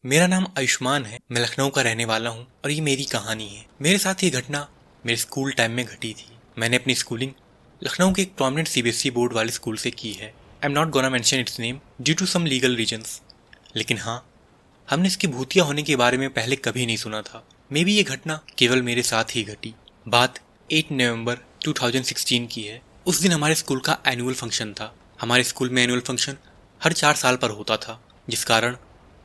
मेरा नाम आयुष्मान है। मैं लखनऊ का रहने वाला हूँ और ये मेरी कहानी है। मेरे साथ ये घटना मेरे स्कूल टाइम में घटी थी। मैंने अपनी स्कूलिंग लखनऊ के एक प्रोमिनेंट सीबीएसई बोर्ड वाले स्कूल से की है। I am not gonna mention its name due to some legal reasons. लेकिन हाँ, हमने इसके भूतिया होने के बारे में पहले कभी नहीं सुना था। मे बी ये घटना केवल मेरे साथ ही घटी। बात 8 नवंबर 2016 की है। उस दिन हमारे स्कूल का एनुअल फंक्शन था। हमारे स्कूल में एनुअल फंक्शन हर 4 साल पर होता था, जिस कारण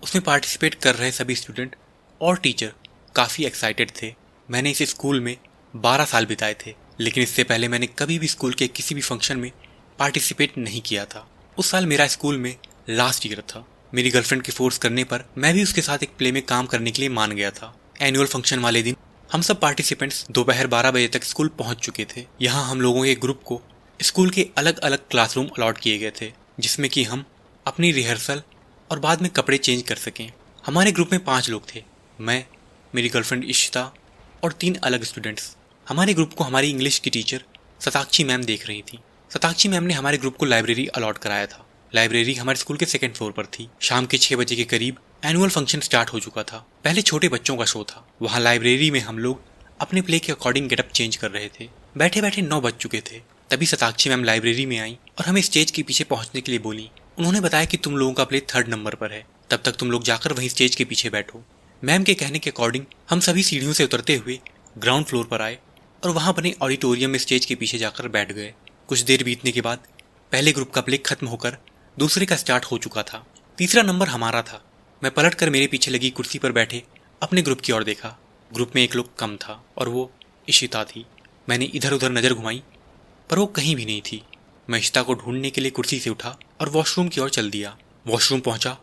उसमें पार्टिसिपेट कर रहे सभी स्टूडेंट और टीचर काफ़ी एक्साइटेड थे। मैंने इस स्कूल में 12 साल बिताए थे, लेकिन इससे पहले मैंने कभी भी स्कूल के किसी भी फंक्शन में पार्टिसिपेट नहीं किया था। उस साल मेरा स्कूल में लास्ट ईयर था। मेरी गर्लफ्रेंड के फोर्स करने पर मैं भी उसके साथ एक प्ले में काम करने के लिए मान गया था। एनुअल फंक्शन वाले दिन हम सब पार्टिसिपेंट्स दोपहर 12 बजे तक स्कूल पहुंच चुके थे। यहाँ हम लोगों के ग्रुप को स्कूल के अलग अलग क्लासरूम अलॉट किए गए थे, जिसमें कि हम अपनी रिहर्सल और बाद में कपड़े चेंज कर सकें। हमारे ग्रुप में 5 लोग थे, मैं, मेरी गर्लफ्रेंड इशिता और 3 अलग स्टूडेंट्स। हमारे ग्रुप को हमारी इंग्लिश की टीचर सताक्षी मैम देख रही थी। सताक्षी मैम ने हमारे ग्रुप को लाइब्रेरी अलॉट कराया था। लाइब्रेरी हमारे स्कूल के 2nd फ्लोर पर थी। शाम के 6 बजे के करीब एनुअल फंक्शन स्टार्ट हो चुका था। पहले छोटे बच्चों का शो था। वहाँ लाइब्रेरी में हम लोग अपने प्ले के अकॉर्डिंग गेटअप चेंज कर रहे थे। बैठे बैठे 9 बज चुके थे। तभी सताक्षी मैम लाइब्रेरी में आई और हमें स्टेज के पीछे पहुंचने के लिए बोली। उन्होंने बताया कि तुम लोगों का प्ले 3rd नंबर पर है, तब तक तुम लोग जाकर वहीं स्टेज के पीछे बैठो। मैम के कहने के अकॉर्डिंग हम सभी सीढ़ियों से उतरते हुए ग्राउंड फ्लोर पर आए और वहां बने ऑडिटोरियम में स्टेज के पीछे जाकर बैठ गए। कुछ देर बीतने के बाद पहले ग्रुप का प्ले खत्म होकर दूसरे का स्टार्ट हो चुका था। तीसरा नंबर हमारा था। मैं पलट कर मेरे पीछे लगी कुर्सी पर बैठे अपने ग्रुप की ओर देखा। ग्रुप में एक लोग कम था और वो इशिता थी। मैंने इधर उधर नजर घुमाई पर वो कहीं भी नहीं थी। मैं इशिता को ढूंढने के लिए कुर्सी से उठा और वॉशरूम की ओर चल दिया। वॉशरूम पहुंचा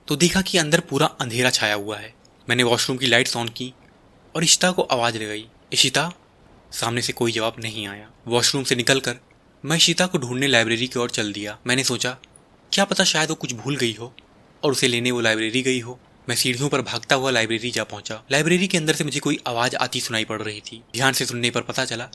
तो देखा कि अंदर पूरा अंधेरा छाया हुआ है। मैंने वॉशरूम की लाइट्स ऑन की और इशिता को आवाज लगाई, इशिता। सामने से कोई जवाब नहीं आया। वॉशरूम से निकलकर मैं इशिता को ढूंढने लाइब्रेरी की ओर चल दिया। मैंने सोचा क्या पता शायद वो कुछ भूल गई हो और उसे लेने वो लाइब्रेरी गई हो। मैं सीढ़ियों पर भागता हुआ लाइब्रेरी जा पहुंचा। लाइब्रेरी के अंदर से मुझे कोई आवाज आती सुनाई पड़ रही थी। ध्यान से सुनने पर पता चला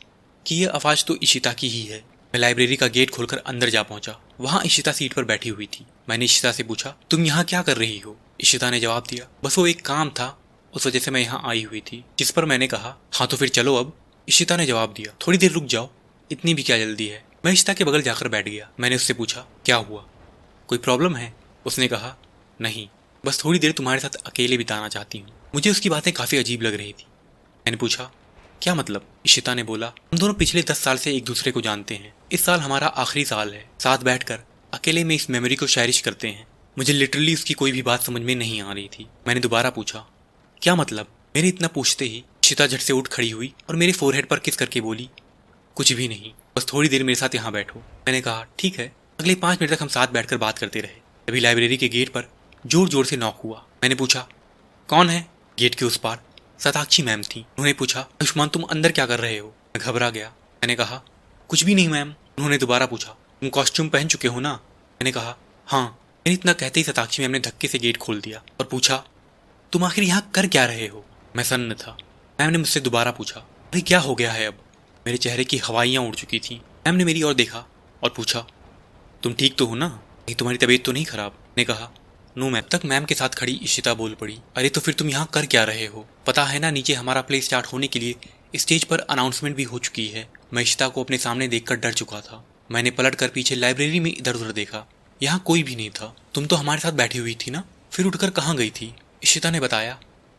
कि यह आवाज तो इशिता की ही है। मैं लाइब्रेरी का गेट खोलकर अंदर जा पहुंचा। वहां इशिता सीट पर बैठी हुई थी। मैंने इशिता से पूछा, तुम यहाँ क्या कर रही हो? इशिता ने जवाब दिया, बस वो एक काम था, उस वजह से मैं यहाँ आई हुई थी। जिस पर मैंने कहा, हाँ तो फिर चलो अब। इशिता ने जवाब दिया, थोड़ी देर रुक जाओ, इतनी भी क्या जल्दी है। मैं इशिता के बगल जाकर बैठ गया। मैंने उससे पूछा, क्या हुआ, कोई प्रॉब्लम है? उसने कहा, नहीं, बस थोड़ी देर तुम्हारे साथ अकेले बिताना चाहती हूँ। मुझे उसकी बातें काफ़ी अजीब लग रही थी। मैंने पूछा, क्या मतलब? इशिता ने बोला, हम दोनों पिछले 10 साल से एक दूसरे को जानते हैं। इस साल हमारा आखिरी साल है। साथ बैठकर अकेले में इस मेमोरी को चेरिश करते हैं। मुझे लिटरली उसकी कोई भी बात समझ में नहीं आ रही थी। मैंने दोबारा पूछा, क्या मतलब? मेरे इतना पूछते ही इशिता झट से उठ खड़ी हुई और मेरे फोरहेड पर किस करके बोली, कुछ भी नहीं, बस थोड़ी देर मेरे साथ यहाँ बैठो। मैंने कहा, ठीक है। अगले 5 मिनट तक हम साथ बैठकर बात करते रहे। तभी लाइब्रेरी के गेट पर जोर जोर से नॉक हुआ। मैंने पूछा, कौन है? गेट के उस पार सताक्षी मैम थी। उन्होंने पूछा, आयुष्मान तुम अंदर क्या कर रहे हो? मैं घबरा गया। मैंने कहा, कुछ भी नहीं मैम। उन्होंने दोबारा पूछा, तुम कॉस्ट्यूम पहन चुके हो ना? मैंने कहा, हाँ। मैंने इतना कहते ही सताक्षी मैम ने धक्के से गेट खोल दिया और पूछा, तुम आखिर यहाँ कर क्या रहे हो? मैं सन्न था। मैम ने मुझसे दोबारा पूछा, अरे क्या हो गया है अब? मेरे चेहरे की हवाइयाँ उड़ चुकी थी। मैम ने मेरी ओर देखा और पूछा, तुम ठीक तो हो ना? कहीं तुम्हारी तबीयत तो नहीं खराब? ने कहा, नो मैम। तक मैम के साथ खड़ी इशिता बोल पड़ी, अरे तो फिर तुम यहाँ कर क्या रहे हो? पता है ना नीचे हमारा प्ले स्टार्ट होने के लिए स्टेज पर अनाउंसमेंट भी हो चुकी है। मैं इशिता को अपने सामने देखकर डर चुका था। मैंने पलट कर पीछे लाइब्रेरी में इधर उधर देखा। यहाँ कोई भी नहीं था। तुम तो हमारे साथ बैठी हुई थी ना, फिर उठकर कहाँ गई थी? इशिता ने बताया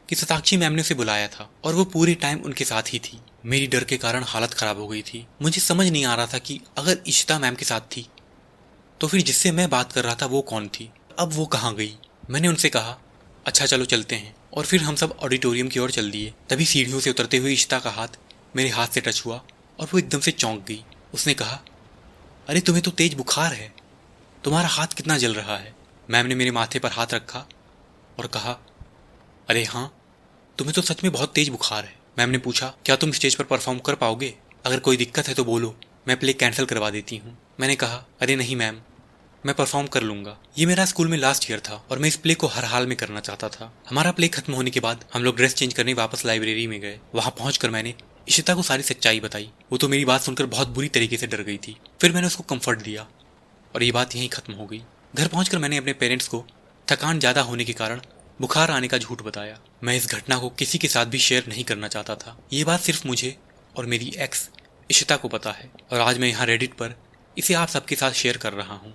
कि सताक्षी मैम ने उसे बुलाया था और वो पूरे टाइम उनके साथ ही थी। मेरी डर के कारण हालत खराब हो गई थी। मुझे समझ नहीं आ रहा था कि अगर इशिता मैम के साथ थी तो फिर जिससे मैं बात कर रहा था वो कौन थी? अब वो कहाँ गई? मैंने उनसे कहा, अच्छा चलो चलते हैं, और फिर हम सब ऑडिटोरियम की ओर चल दिए। तभी सीढ़ियों से उतरते हुए इशिता का हाथ मेरे हाथ से टच हुआ और वो एकदम से चौंक गई। उसने कहा, अरे तुम्हें तो तेज बुखार है, तुम्हारा हाथ कितना जल रहा है? मैम ने मेरे माथे पर हाथ रखा और कहा, अरे हाँ, तुम्हें तो सच में बहुत तेज बुखार है। मैम ने पूछा, क्या तुम स्टेज पर परफॉर्म कर पाओगे? अगर कोई दिक्कत है तो बोलो, मैं प्ले कैंसिल करवा देती हूँ। मैंने कहा, अरे नहीं मैम, मैं परफॉर्म कर लूंगा। ये मेरा स्कूल में लास्ट ईयर था और मैं इस प्ले को हर हाल में करना चाहता था। हमारा प्ले खत्म होने के बाद हम लोग ड्रेस चेंज करने वापस लाइब्रेरी में गए। वहां पहुंचकर मैंने इशिता को सारी सच्चाई बताई। वो तो मेरी बात सुनकर बहुत बुरी तरीके से डर गई थी। फिर मैंने उसको कंफर्ट दिया और ये बात यहीं खत्म हो गई। घर पहुंचकर मैंने अपने पेरेंट्स को थकान ज़्यादा होने के कारण बुखार आने का झूठ बताया। मैं इस घटना को किसी के साथ भी शेयर नहीं करना चाहता था। ये बात सिर्फ मुझे और मेरी एक्स इशिता को पता है और आज मैं यहाँ रेडिट पर इसे आप सबके साथ शेयर कर रहा हूँ।